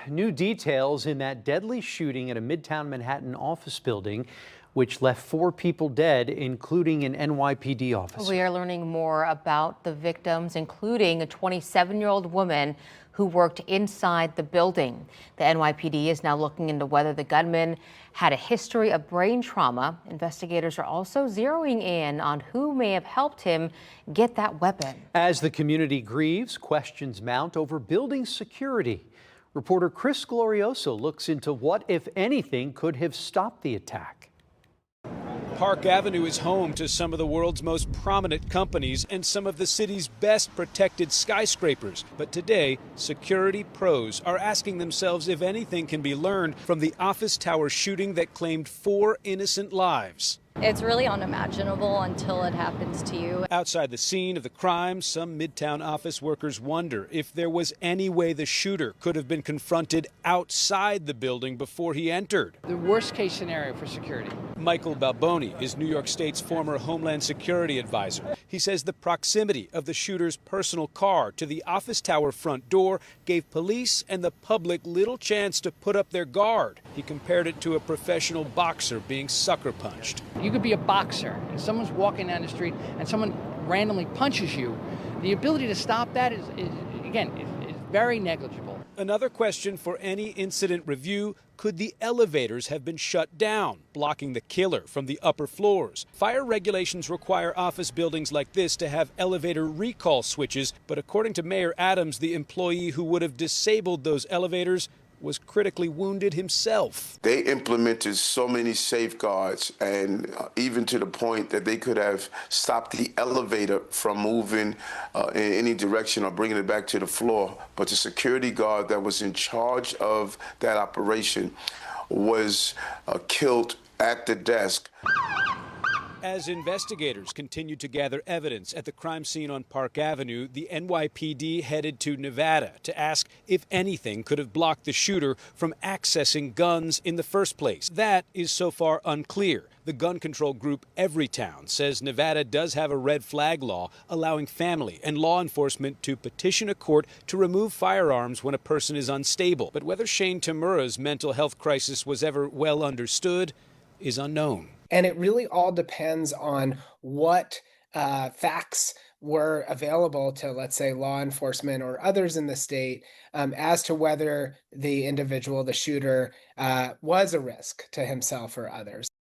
New details in that deadly shooting at a Midtown Manhattan office building, which left 4 people dead, including an NYPD officer. We are learning more about the victims, including a 27-year-old woman who worked inside the building. The NYPD is now looking into whether the gunman had a history of brain trauma. Investigators are also zeroing in on who may have helped him get that weapon. As the community grieves, questions mount over building security. Reporter Chris Glorioso looks into what, if anything, could have stopped the attack. Park Avenue is home to some of the world's most prominent companies and some of the city's best protected skyscrapers. But today, security pros are asking themselves if anything can be learned from the office tower shooting that claimed 4 innocent lives. It's really unimaginable until it happens to you. Outside the scene of the crime, some Midtown office workers wonder if there was any way the shooter could have been confronted outside the building before he entered. The worst case scenario for security. Michael Balboni is New York State's former Homeland Security advisor. He says the proximity of the shooter's personal car to the office tower front door gave police and the public little chance to put up their guard. He compared it to a professional boxer being sucker punched. You could be a boxer and someone's walking down the street and someone randomly punches you. The ability to stop that is very negligible. Another question for any incident review: could the elevators have been shut down, blocking the killer from the upper floors? Fire regulations require office buildings like this to have elevator recall switches, but according to Mayor Adams, the employee who would have disabled those elevators was critically wounded himself. They implemented so many safeguards, and even to the point that they could have stopped the elevator from moving in any direction or bringing it back to the floor. But the security guard that was in charge of that operation was killed at the desk. As investigators continued to gather evidence at the crime scene on Park Avenue, the NYPD headed to Nevada to ask if anything could have blocked the shooter from accessing guns in the first place. That is so far unclear. The gun control group Everytown says Nevada does have a red flag law allowing family and law enforcement to petition a court to remove firearms when a person is unstable. But whether Shane Tamura's mental health crisis was ever well understood is unknown. And it really all depends on what facts were available to, let's say, law enforcement or others in the state as to whether the individual, the shooter, was a risk to himself or others.